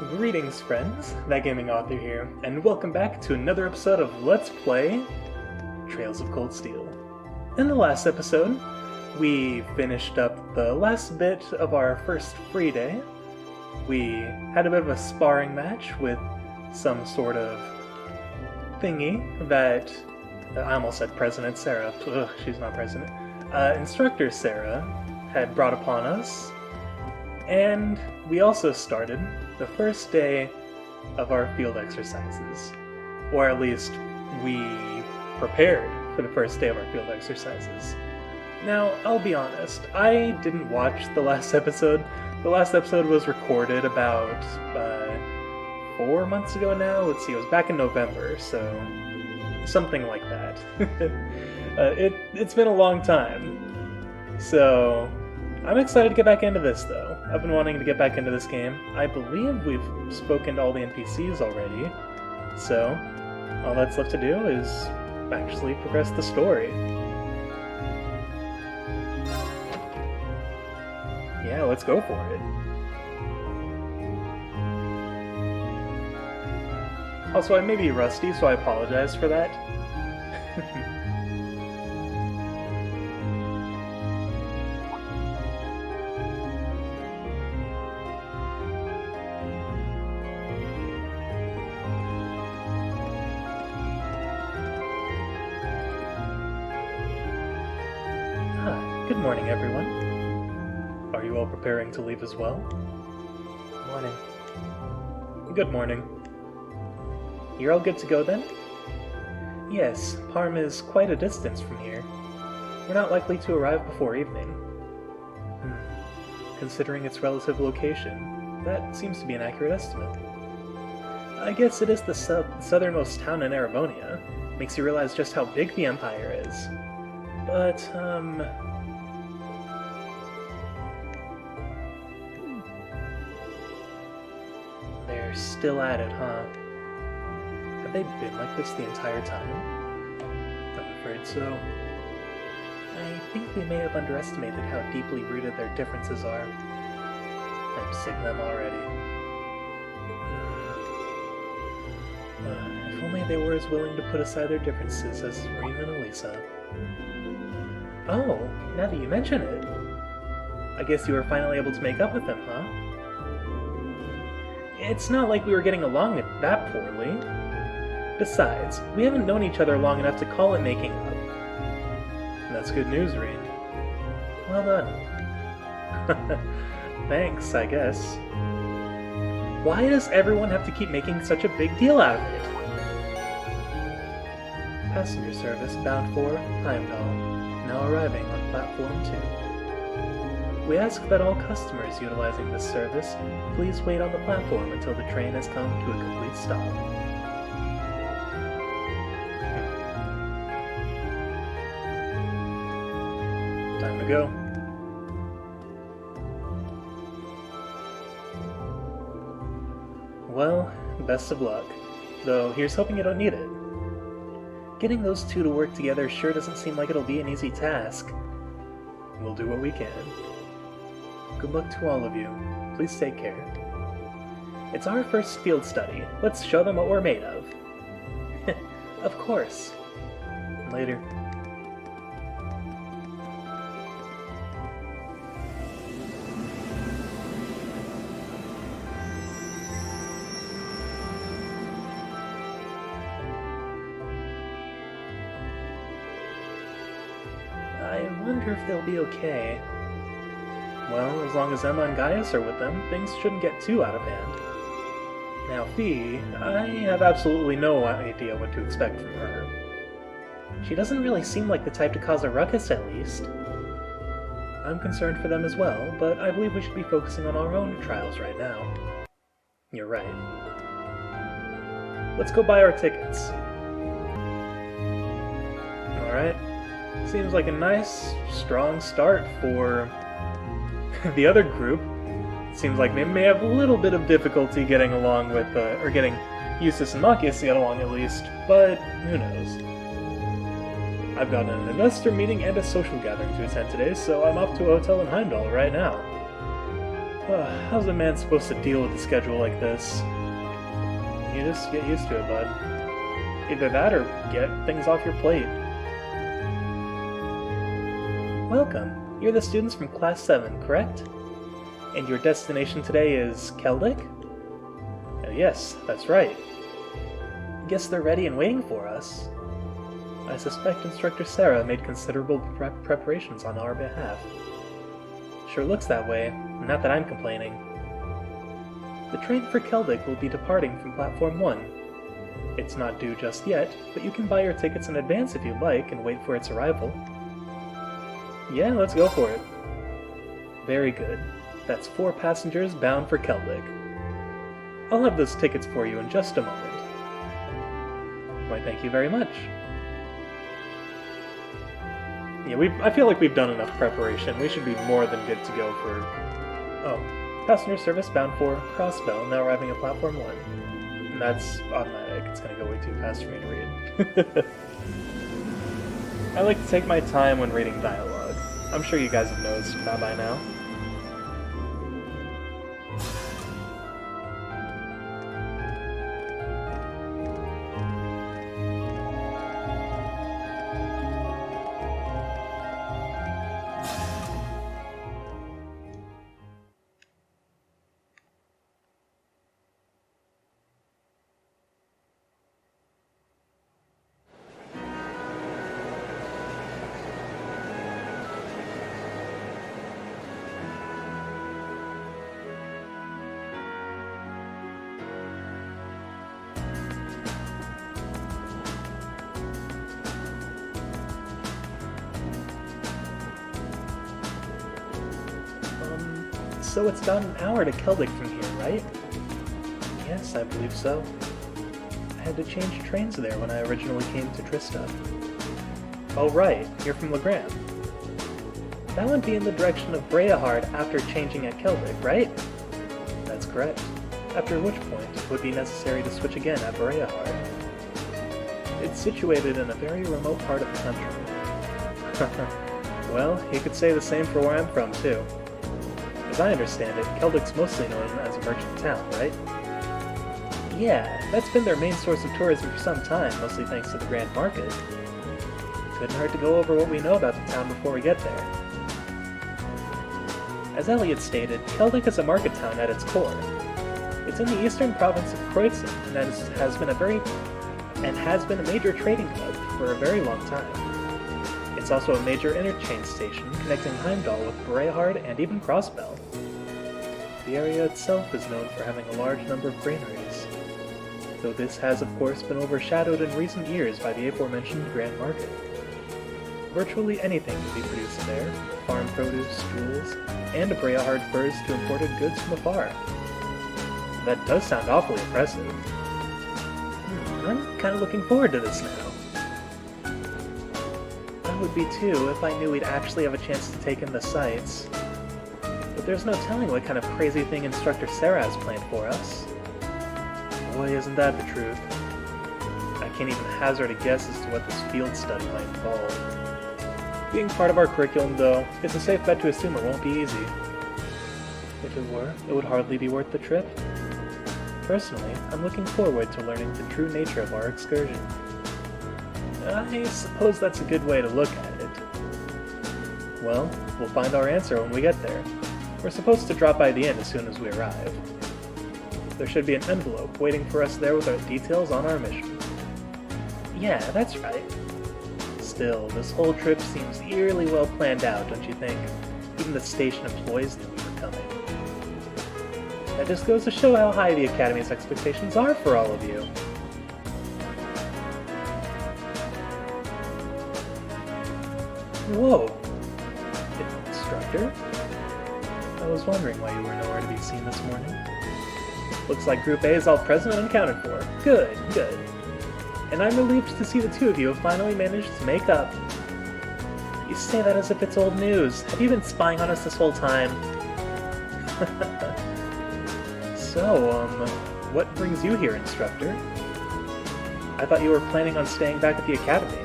Greetings, friends. That Gaming Author here, and welcome back to another episode of Let's Play Trails of Cold Steel. In the last episode, we finished up the last bit of our first free day. We had a bit of a sparring match with some sort of thingy that... I almost said President Sarah. Ugh, she's not president. Instructor Sarah had brought upon us, and we also started the first day of our field exercises. Or at least, we prepared for the first day of our field exercises. Now, I'll be honest, I didn't watch the last episode. The last episode was recorded about 4 months ago now. Let's see, it was back in November, so something like that. It's been a long time. So, I'm excited to get back into this, though. I've been wanting to get back into this game. I believe we've spoken to all the NPCs already, so all that's left to do is actually progress the story. Yeah, let's go for it. Also, I may be rusty, so I apologize for that. Good morning, everyone. Are you all preparing to leave as well? Morning. Good morning. You're all good to go then? Yes, Parm is quite a distance from here. We're not likely to arrive before evening. Considering its relative location, that seems to be an accurate estimate. I guess it is the southernmost town in Erebonia. Makes you realize just how big the Empire is. But, they're still at it, huh? Have they been like this the entire time? I'm afraid so. I think we may have underestimated how deeply rooted their differences are. I'm sick of them already. If only they were as willing to put aside their differences as Reem and Elisa. Oh, now that you mention it. I guess you were finally able to make up with them, huh? It's not like we were getting along that poorly. Besides, we haven't known each other long enough to call it making up. And that's good news, Reed. Well done. Thanks, I guess. Why does everyone have to keep making such a big deal out of it? Passenger service bound for Heimdall, now arriving on platform 2. We ask that all customers utilizing this service please wait on the platform until the train has come to a complete stop. Time to go. Well, best of luck. Though, here's hoping you don't need it. Getting those two to work together sure doesn't seem like it'll be an easy task. We'll do what we can. Good luck to all of you. Please take care. It's our first field study. Let's show them what we're made of. Of course. Later. I wonder if they'll be okay. Well, as long as Emma and Gaius are with them, things shouldn't get too out of hand. Now, Fee, I have absolutely no idea what to expect from her. She doesn't really seem like the type to cause a ruckus, at least. I'm concerned for them as well, but I believe we should be focusing on our own trials right now. You're right. Let's go buy our tickets. Alright. Seems like a nice, strong start for the other group. Seems like they may have a little bit of difficulty getting along with, or getting Eustace and Machias to get along at least, but who knows. I've got an investor meeting and a social gathering to attend today, so I'm off to a hotel in Heimdall right now. How's a man supposed to deal with a schedule like this? You just get used to it, bud. Either that or get things off your plate. Welcome. You're the students from Class 7, correct? And your destination today is Celdic? Yes, that's right. Guess they're ready and waiting for us. I suspect Instructor Sarah made considerable preparations on our behalf. Sure looks that way, not that I'm complaining. The train for Celdic will be departing from Platform 1. It's not due just yet, but you can buy your tickets in advance if you'd like and wait for its arrival. Yeah, let's go for it. Very good. That's 4 passengers bound for Celdic. I'll have those tickets for you in just a moment. Why, thank you very much. Yeah, I feel like we've done enough preparation. We should be more than good to go for... Oh, passenger service bound for Crossbell, now arriving at Platform 1. And that's automatic. It's going to go way too fast for me to read. I like to take my time when reading dialogue. I'm sure you guys have noticed that by now. So it's about an hour to Celdic from here, right? Yes, I believe so. I had to change trains there when I originally came to Trista. Oh right, you're from Legrand. That would be in the direction of Breahard after changing at Celdic, right? That's correct. After which point, it would be necessary to switch again at Breahard. It's situated in a very remote part of the country. Well, you could say the same for where I'm from, too. As I understand it, Celdic's mostly known as a merchant town, right? Yeah, that's been their main source of tourism for some time, mostly thanks to the Grand Market. Couldn't hurt to go over what we know about the town before we get there. As Elliot stated, Celdic is a market town at its core. It's in the eastern province of Kreutzen, and has been a major trading hub for a very long time. It's also a major interchange station connecting Heimdall with Breahard and even Crossbell. The area itself is known for having a large number of granaries, though this has of course been overshadowed in recent years by the aforementioned Grand Market. Virtually anything can be produced there, farm produce, jewels, and Breahard furs to imported goods from afar. That does sound awfully impressive. I'm kind of looking forward to this now. Would be too if I knew we'd actually have a chance to take in the sights. But there's no telling what kind of crazy thing Instructor Sarah has planned for us. Boy, isn't that the truth. I can't even hazard a guess as to what this field study might involve. Being part of our curriculum, though, it's a safe bet to assume it won't be easy. If it were, it would hardly be worth the trip. Personally, I'm looking forward to learning the true nature of our excursion. I suppose that's a good way to look at it. Well, we'll find our answer when we get there. We're supposed to drop by the inn as soon as we arrive. There should be an envelope waiting for us there with our details on our mission. Yeah, that's right. Still, this whole trip seems eerily well planned out, don't you think? Even the station employees knew we were coming. That just goes to show how high the Academy's expectations are for all of you. Whoa! Instructor? I was wondering why you were nowhere to be seen this morning. Looks like Group A is all present and accounted for. Good, good. And I'm relieved to see the two of you have finally managed to make up. You say that as if it's old news. Have you been spying on us this whole time? So, what brings you here, Instructor? I thought you were planning on staying back at the Academy.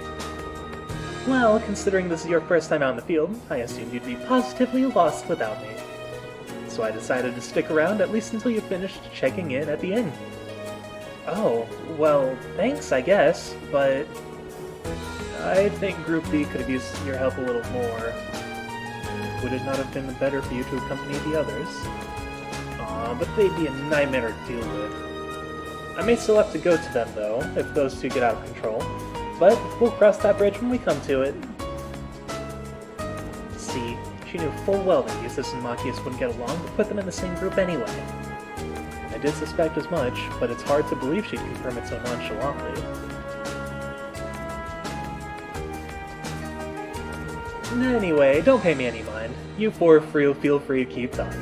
Well, considering this is your first time out in the field, I assumed you'd be positively lost without me. so I decided to stick around at least until you finished checking in at the inn. Oh, well, thanks, I guess, but I think Group B could have used your help a little more. Would it not have been better for you to accompany the others? Aw, but they'd be a nightmare to deal with. I may still have to go to them, though, if those two get out of control, but we'll cross that bridge when we come to it. See, she knew full well that Eustace and Machias wouldn't get along, but put them in the same group anyway. I did suspect as much, but it's hard to believe she'd confirm it so nonchalantly. Anyway, don't pay me any mind. You four feel free to keep talking.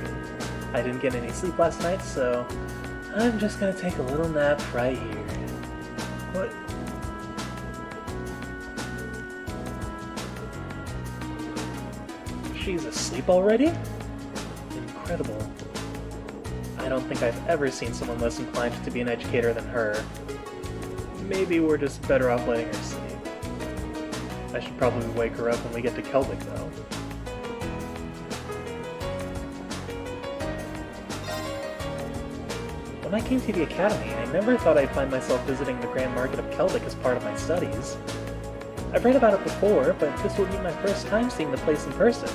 I didn't get any sleep last night, so I'm just gonna take a little nap right here. What? She's asleep already? Incredible. I don't think I've ever seen someone less inclined to be an educator than her. Maybe we're just better off letting her sleep. I should probably wake her up when we get to Celdic, though. When I came to the academy, I never thought I'd find myself visiting the Grand Market of Celdic as part of my studies. I've read about it before, but this will be my first time seeing the place in person.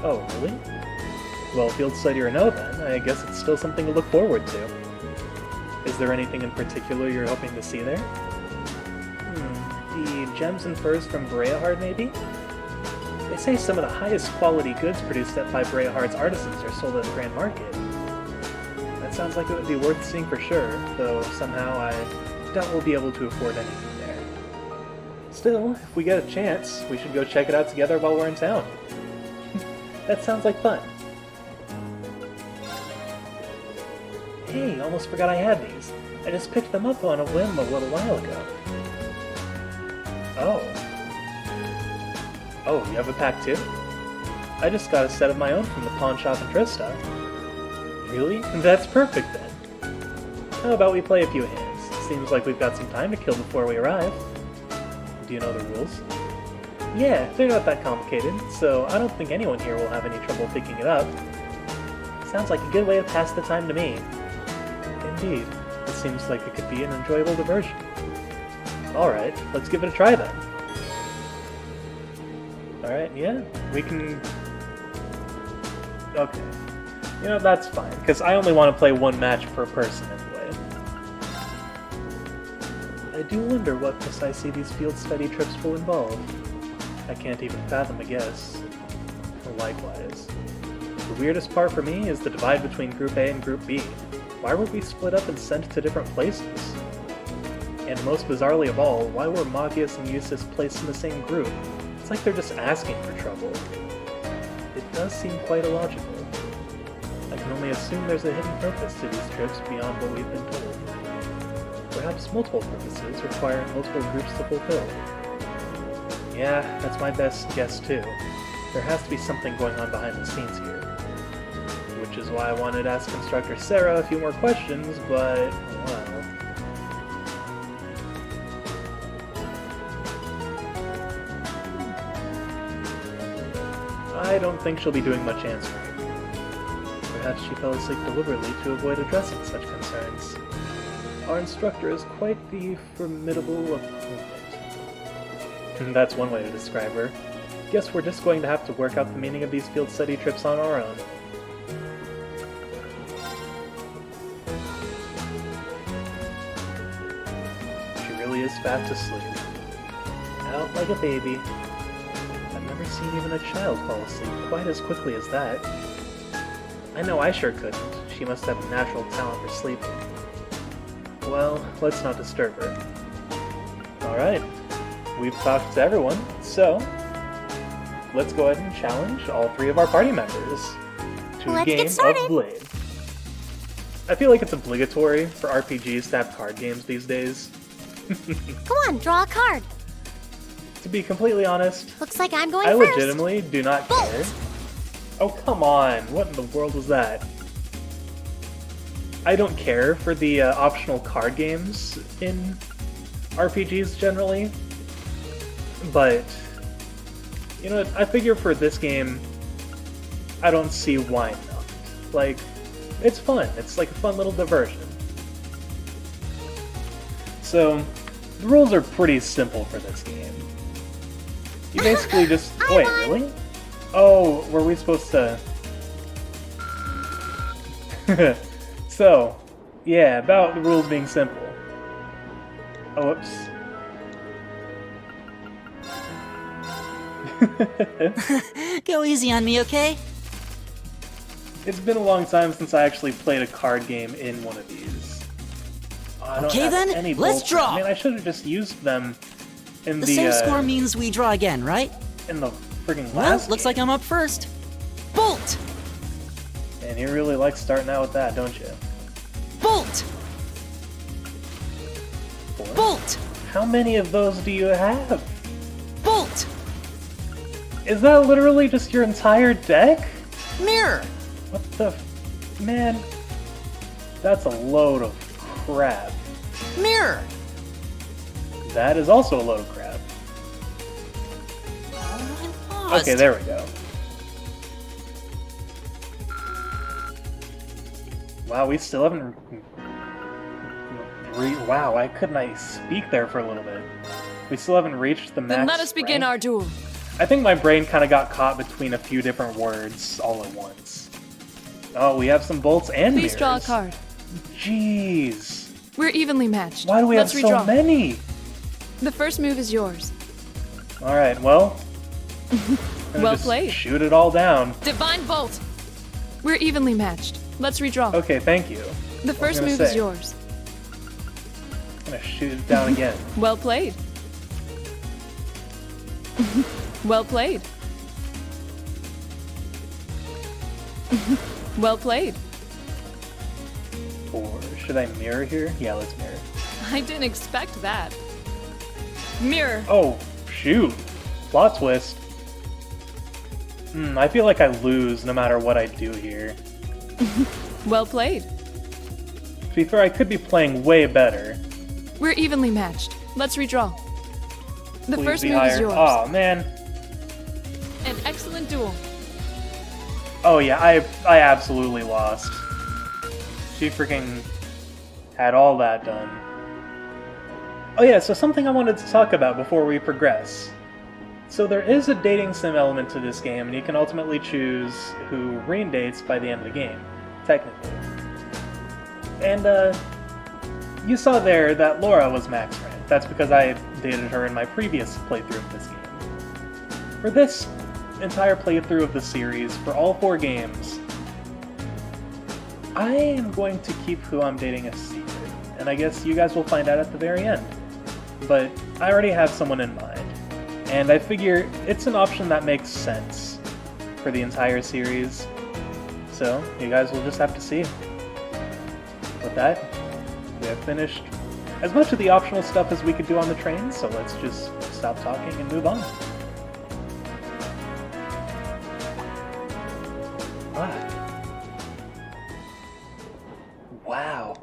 Oh, really? Well, field study or no then, I guess it's still something to look forward to. Is there anything in particular you're hoping to see there? The gems and furs from Breahard, maybe? They say some of the highest quality goods produced by Breahard's artisans are sold at the Grand Market. That sounds like it would be worth seeing for sure, though somehow I doubt we'll be able to afford anything there. Still, if we get a chance, we should go check it out together while we're in town. That sounds like fun. Hey, almost forgot I had these. I just picked them up on a whim a little while ago. Oh. Oh, you have a pack too? I just got a set of my own from the pawn shop in Trista. Really? That's perfect then. How about we play a few hands? Seems like we've got some time to kill before we arrive. Do you know the rules? Yeah, they're not that complicated, so I don't think anyone here will have any trouble picking it up. Sounds like a good way to pass the time to me. Indeed. It seems like it could be an enjoyable diversion. Alright, let's give it a try then. Alright, yeah, we can... Okay. You know, that's fine, because I only want to play one match per person anyway. I do wonder what precisely these field study trips will involve. I can't even fathom a guess. Likewise. The weirdest part for me is the divide between Group A and Group B. Why were we split up and sent to different places? And most bizarrely of all, why were Magius and Eustace placed in the same group? It's like they're just asking for trouble. It does seem quite illogical. I can only assume there's a hidden purpose to these trips beyond what we've been told. Perhaps multiple purposes requiring multiple groups to fulfill. Yeah, that's my best guess too. There has to be something going on behind the scenes here. Which is why I wanted to ask Instructor Sarah a few more questions, but, well... I don't think she'll be doing much answering. Perhaps she fell asleep deliberately to avoid addressing such concerns. Our instructor is quite the formidable opponent. That's one way to describe her. Guess we're just going to have to work out the meaning of these field study trips on our own. She really is fast asleep. Out like a baby. I've never seen even a child fall asleep quite as quickly as that. I know I sure couldn't. She must have a natural talent for sleeping. Well, let's not disturb her. Alright, we've talked to everyone, so let's go ahead and challenge all three of our party members to a game of Blade. I feel like it's obligatory for RPGs to have card games these days. Come on, draw a card. To be completely honest, looks like I'm going I first. legitimately do not care. Oh, come on. What in the world was that? I don't care for the optional card games in RPGs generally. But, you know, I figure for this game, I don't see why not. Like, it's fun. It's like a fun little diversion. So, the rules are pretty simple for this game. You basically just... Wait, really? Oh, were we supposed to... So, yeah, about the rules being simple. Oh, whoops. Go easy on me, okay? It's been a long time since I actually played a card game in one of these. Oh, I don't Okay have then, any let's bolts. draw! I mean, I should have just used them in The the same score means we draw again, right? in the friggin' Well, last looks game. like I'm up first. Bolt! And you really like starting out with that, don't you? Bolt! 4? Bolt! How many of those do you have? Bolt! Is that literally just your entire deck? Mirror! What the... Man... That's a load of crap. Mirror! That is also a load of crap. Oh, I'm lost. Okay, there we go. Wow, we still haven't... Wow, why couldn't I speak there for a little bit? We still haven't reached the max Then let us begin rank. our duel. I think my brain kind of got caught between a few different words all at once. Oh, we have some bolts and Please draw a mirrors. card. Jeez. We're evenly matched. Why do we Let's have redraw. so many? The first move is yours. Alright, well... I'm Well just played. shoot it all down. Divine Bolt! We're evenly matched. Let's redraw. Okay, thank you. The first gonna move is say. yours. I'm gonna shoot it down again. Well played. Well played. Well played. Or should I mirror here? Yeah, let's mirror. I didn't expect that. Mirror. Oh, shoot. Plot twist. I feel like I lose no matter what I do here. Well played. To be fair, I could be playing way better. We're evenly matched. Let's redraw. The Please first be move higher. is yours. Oh, man. An excellent duel. Oh, yeah, I absolutely lost. She freaking had all that done. Oh, yeah, so something I wanted to talk about before we progress. So there is a dating sim element to this game, and you can ultimately choose who Reen dates by the end of the game, technically. And, you saw there that Laura was max rank. That's because I dated her in my previous playthrough of this game. For this entire playthrough of the series, for all 4 games, I am going to keep who I'm dating a secret, and I guess you guys will find out at the very end. But I already have someone in mind, and I figure it's an option that makes sense for the entire series, so you guys will just have to see. With that, we have finished as much of the optional stuff as we could do on the train, so let's just stop talking and move on. Wow.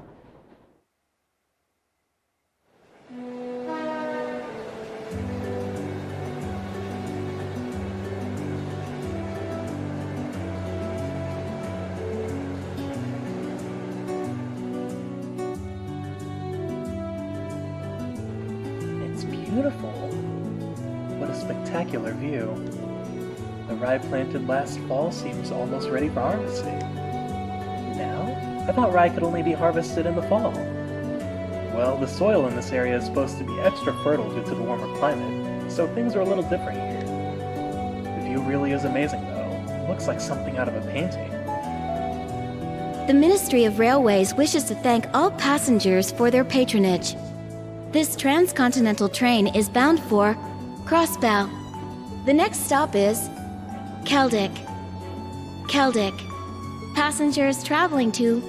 It's beautiful. What a spectacular view. The rye planted last fall seems almost ready for harvesting. Now? I thought rye could only be harvested in the fall. Well, the soil in this area is supposed to be extra fertile due to the warmer climate, so things are a little different here. The view really is amazing, though. It looks like something out of a painting. The Ministry of Railways wishes to thank all passengers for their patronage. This transcontinental train is bound for Crossbow. The next stop is Celdic. Celdic. Passengers traveling to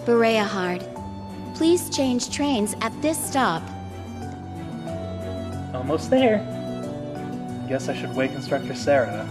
Bereahard. Please change trains at this stop. Almost there. Guess I should wake Instructor Sarah.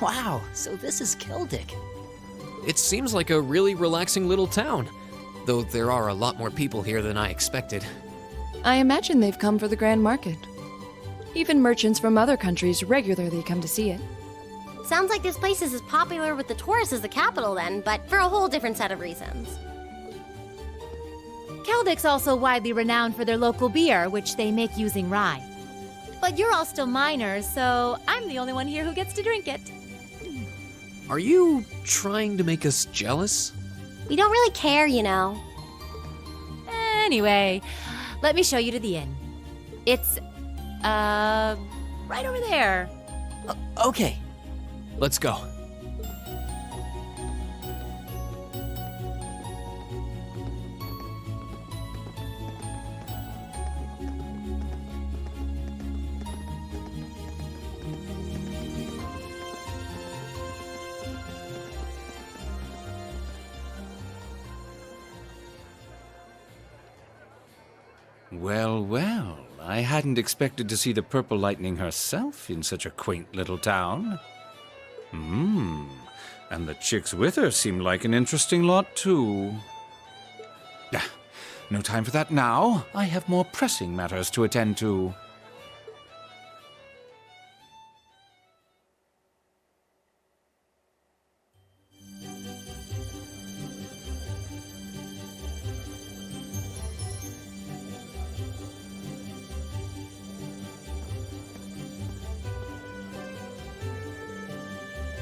Wow, so this is Celdic. It seems like a really relaxing little town, though there are a lot more people here than I expected. I imagine they've come for the Grand Market. Even merchants from other countries regularly come to see it. Sounds like this place is as popular with the tourists as the capital then, but for a whole different set of reasons. Celdic's also widely renowned for their local beer, which they make using rye. But you're all still minors, so I'm the only one here who gets to drink it. Are you trying to make us jealous? We don't really care, you know. Anyway, let me show you to the inn. It's, right over there. Okay, let's go. Well, well, I hadn't expected to see the Purple Lightning herself in such a quaint little town. And the chicks with her seem like an interesting lot, too. No time for that now. I have more pressing matters to attend to.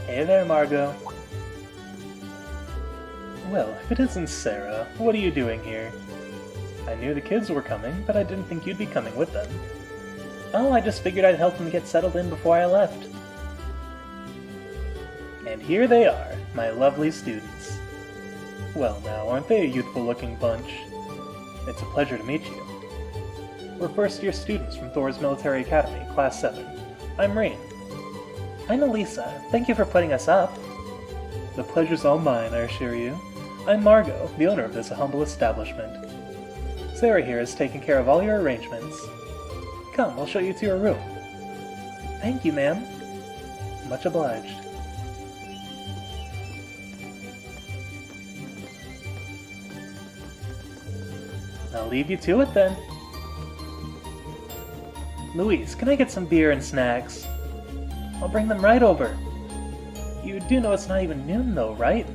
Hey there, Margot. Well, if it isn't Sarah, what are you doing here? I knew the kids were coming, but I didn't think you'd be coming with them. Oh, I just figured I'd help them get settled in before I left. And here they are, my lovely students. Well now, aren't they a youthful-looking bunch? It's a pleasure to meet you. We're first-year students from Thor's Military Academy, Class 7. I'm Rain. I'm Elisa. Thank you for putting us up. The pleasure's all mine, I assure you. I'm Margot, the owner of this humble establishment. Sarah here is taking care of all your arrangements. Come, I'll show you to your room. Thank you, ma'am. Much obliged. I'll leave you to it then. Louise, can I get some beer and snacks? I'll bring them right over. You do know it's not even noon though, right?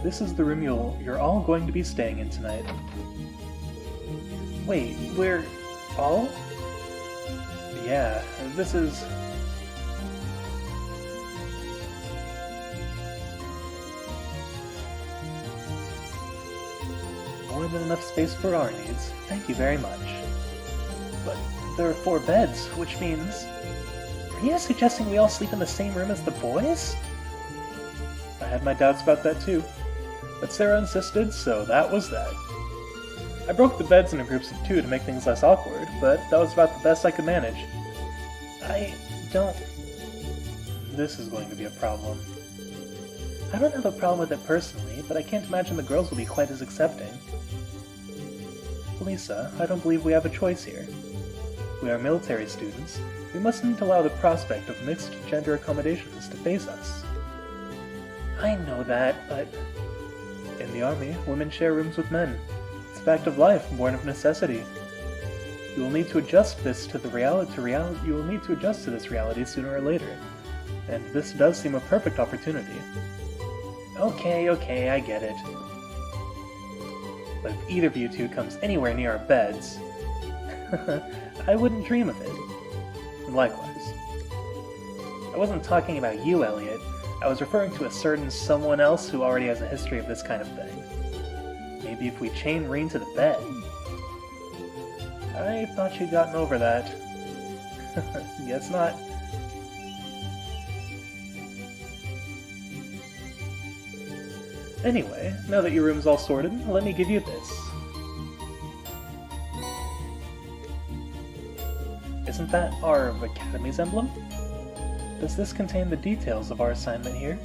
This is the room you're all going to be staying in tonight. Wait, we're all? Yeah, this is... more than enough space for our needs. Thank you very much. But there are 4 beds, which means... Are you suggesting we all sleep in the same room as the boys? I had my doubts about that too. But Sarah insisted, so that was that. I broke the beds into groups of 2 to make things less awkward, but that was about the best I could manage. I don't... This is going to be a problem. I don't have a problem with it personally, but I can't imagine the girls will be quite as accepting. Lisa, I don't believe we have a choice here. We are military students. We mustn't allow the prospect of mixed-gender accommodations to faze us. I know that, but... In the army, women share rooms with men. It's a fact of life, born of necessity. You will need to adjust this to You will need to adjust to this reality sooner or later. And this does seem a perfect opportunity. Okay, I get it. But if either of you 2 comes anywhere near our beds, I wouldn't dream of it. Likewise. I wasn't talking about you, Elliot. I was referring to a certain someone else who already has a history of this kind of thing. Maybe if we chain Rain to the bed. I thought you'd gotten over that. Guess not. Anyway, now that your room's all sorted, let me give you this. Isn't that our Academy's emblem? Does this contain the details of our assignment here?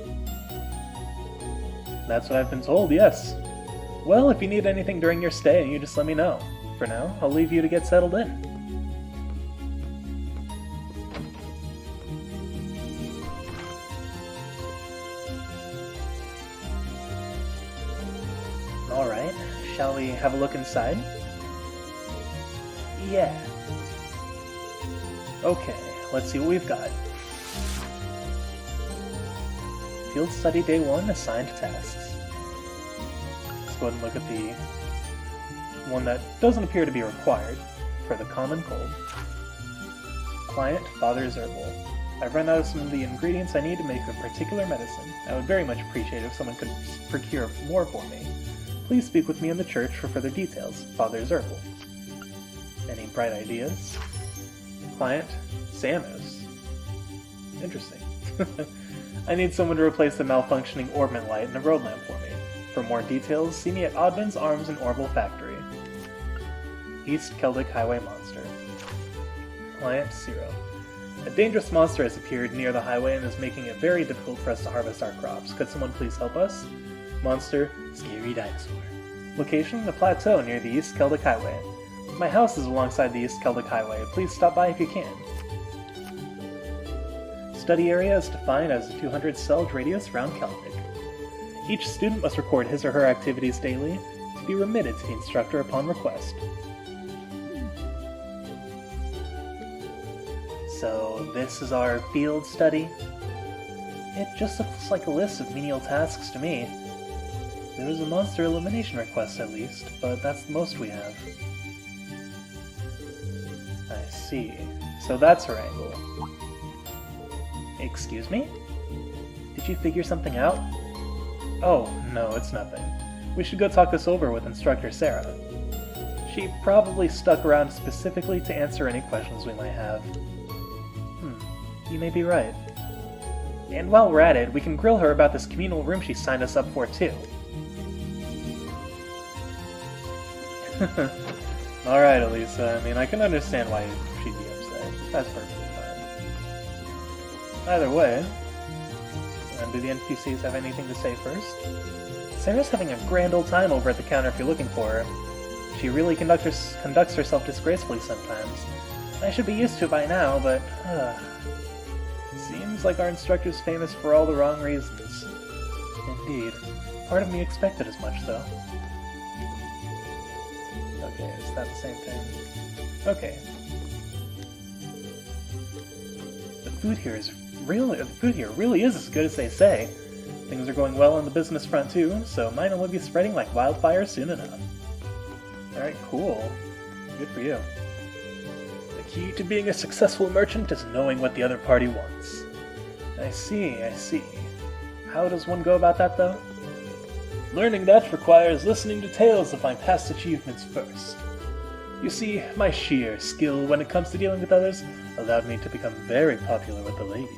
That's what I've been told, yes. Well, if you need anything during your stay, you just let me know. For now, I'll leave you to get settled in. Alright, shall we have a look inside? Yeah. Okay, let's see what we've got. Field Study Day 1, Assigned Tasks. Let's go ahead and look at the one that doesn't appear to be required for the common cold. Client, Father's Herbal. I've run out of some of the ingredients I need to make a particular medicine. I would very much appreciate if someone could procure more for me. Please speak with me in the church for further details. Father's Herbal. Any bright ideas? Client, Samus. Interesting. I need someone to replace the malfunctioning orbment light in a road lamp for me. For more details, see me at Oddman's Arms and Orbital Factory. East Celdic Highway Monster. Client, Zero. A dangerous monster has appeared near the highway and is making it very difficult for us to harvest our crops. Could someone please help us? Monster, Scary Dinosaur. Location, the plateau near the East Celdic Highway. My house is alongside the East Celdic Highway. Please stop by if you can. Study area is defined as a 200 cell radius around Celdic. Each student must record his or her activities daily to be remitted to the instructor upon request. So this is our field study. It just looks like a list of menial tasks to me. There was a monster elimination request at least, but that's the most we have. I see. So that's her angle. Excuse me? Did you figure something out? Oh, no, it's nothing. We should go talk this over with Instructor Sarah. She probably stuck around specifically to answer any questions we might have. You may be right. And while we're at it, we can grill her about this communal room she signed us up for, too. Alright, Elisa, I mean, I can understand why she'd be upset. That's perfectly fine. Either way, do the NPCs have anything to say first? Sarah's having a grand old time over at the counter if you're looking for her. She really conducts herself disgracefully sometimes. I should be used to it by now, but... seems like our instructor's famous for all the wrong reasons. Indeed. Part of me expected as much, though. Okay, is that the same thing? Okay. The food here really is as good as they say. Things are going well on the business front too, so mine will be spreading like wildfire soon enough. Alright, cool. Good for you. The key to being a successful merchant is knowing what the other party wants. I see. How does one go about that, though? Learning that requires listening to tales of my past achievements first. You see, my sheer skill when it comes to dealing with others allowed me to become very popular with the ladies.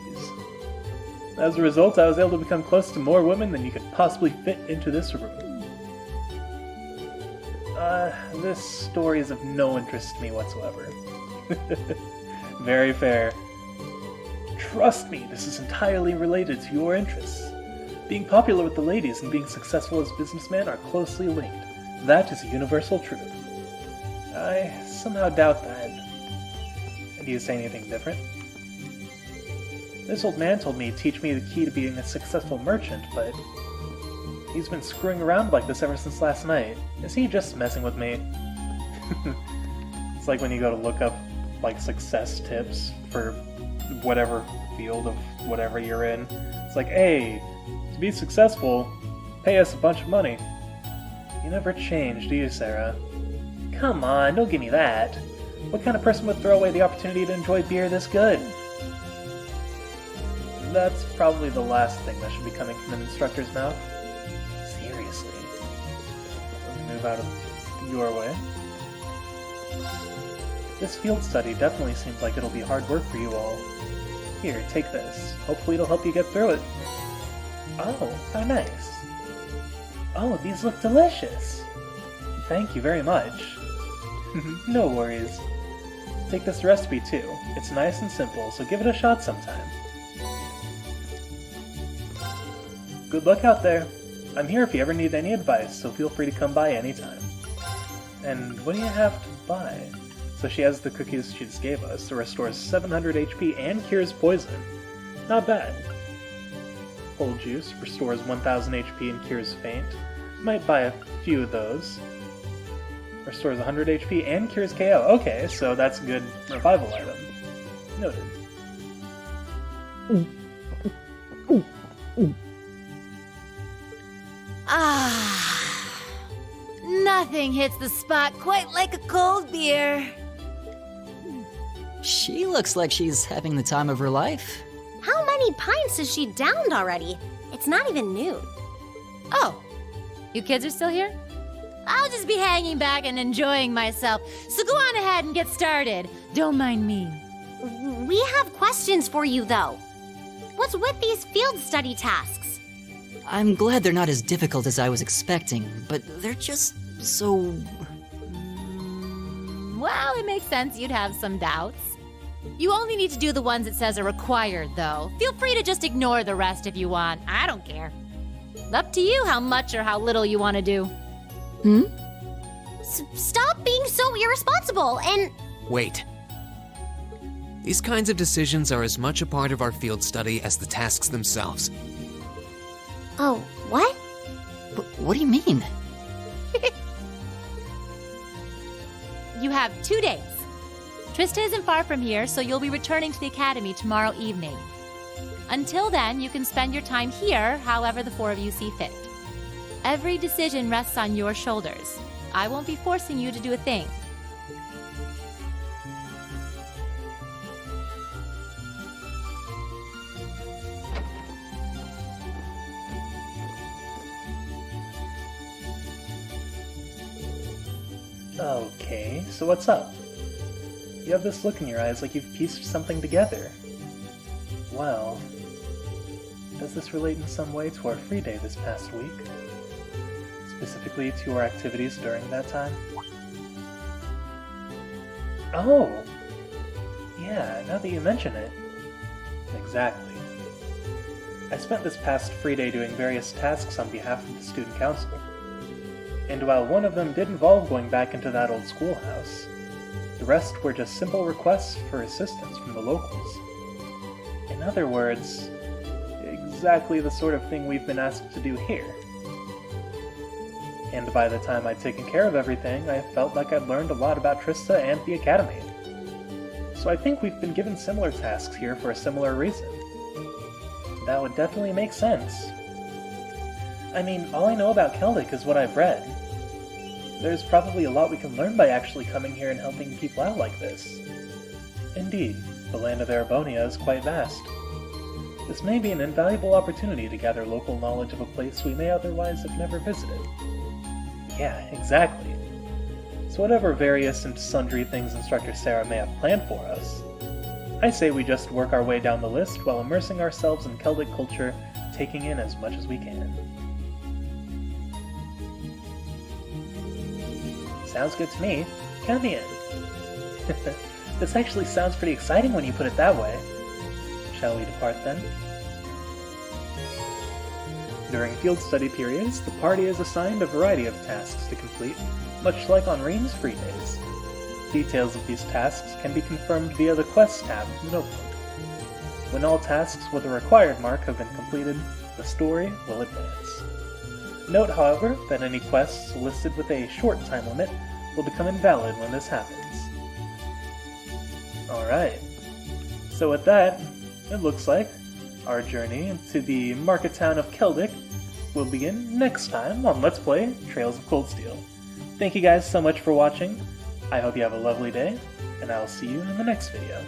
As a result, I was able to become close to more women than you could possibly fit into this room. This story is of no interest to me whatsoever. Very fair. Trust me, this is entirely related to your interests. Being popular with the ladies and being successful as businessmen are closely linked. That is a universal truth. I somehow doubt that. Do you say anything different? This old man told me to teach me the key to being a successful merchant, but he's been screwing around like this ever since last night. Is he just messing with me? It's like when you go to look up like success tips for whatever field of whatever you're in. It's like, hey, to be successful, pay us a bunch of money. You never change, do you, Sarah? Come on, don't give me that. What kind of person would throw away the opportunity to enjoy beer this good? That's probably the last thing that should be coming from an instructor's mouth. Seriously. Let me move out of your way. This field study definitely seems like it'll be hard work for you all. Here, take this. Hopefully it'll help you get through it. Oh, how nice. Oh, these look delicious. Thank you very much. No worries. Take this recipe too. It's nice and simple, so give it a shot sometime. Good luck out there. I'm here if you ever need any advice, so feel free to come by anytime. And what do you have to buy? So she has the cookies she just gave us. It restores 700 HP and cures poison. Not bad. Whole juice restores 1000 HP and cures faint. Might buy a few of those. Restores 100 HP and cures KO. Okay, so that's a good revival item. Noted. Ah, nothing hits the spot quite like a cold beer. She looks like she's having the time of her life. How many pints has she downed already? It's not even noon. Oh, you kids are still here? I'll just be hanging back and enjoying myself, so go on ahead and get started. Don't mind me. We have questions for you, though. What's with these field study tasks? I'm glad they're not as difficult as I was expecting, but they're just so... Well, it makes sense you'd have some doubts. You only need to do the ones it says are required, though. Feel free to just ignore the rest if you want. I don't care. Up to you how much or how little you want to do. Stop being so irresponsible and... Wait. These kinds of decisions are as much a part of our field study as the tasks themselves. Oh, what? What do you mean? You have 2 days. Trista isn't far from here, so you'll be returning to the academy tomorrow evening. Until then, you can spend your time here however the four of you see fit. Every decision rests on your shoulders. I won't be forcing you to do a thing. Okay, so what's up? You have this look in your eyes like you've pieced something together. Well, does this relate in some way to our free day this past week? Specifically to our activities during that time? Oh! Yeah, now that you mention it. Exactly. I spent this past free day doing various tasks on behalf of the student council. And while one of them did involve going back into that old schoolhouse, the rest were just simple requests for assistance from the locals. In other words, exactly the sort of thing we've been asked to do here. And by the time I'd taken care of everything, I felt like I'd learned a lot about Trista and the Academy. So I think we've been given similar tasks here for a similar reason. That would definitely make sense. I mean, all I know about Celdic is what I've read. There's probably a lot we can learn by actually coming here and helping people out like this. Indeed, the land of Erebonia is quite vast. This may be an invaluable opportunity to gather local knowledge of a place we may otherwise have never visited. Yeah, exactly. So whatever various and sundry things Instructor Sarah may have planned for us, I say we just work our way down the list while immersing ourselves in Celtic culture, taking in as much as we can. Sounds good to me. Count me in. This actually sounds pretty exciting when you put it that way. Shall we depart then? During field study periods, the party is assigned a variety of tasks to complete, much like on Rean's free days. Details of these tasks can be confirmed via the Quests tab of the notebook. When all tasks with a required mark have been completed, the story will advance. Note, however, that any quests listed with a short time limit will become invalid when this happens. Alright, so with that, it looks like our journey into the market town of Celdic will begin next time on Let's Play Trails of Cold Steel. Thank you guys so much for watching. I hope you have a lovely day, and I'll see you in the next video.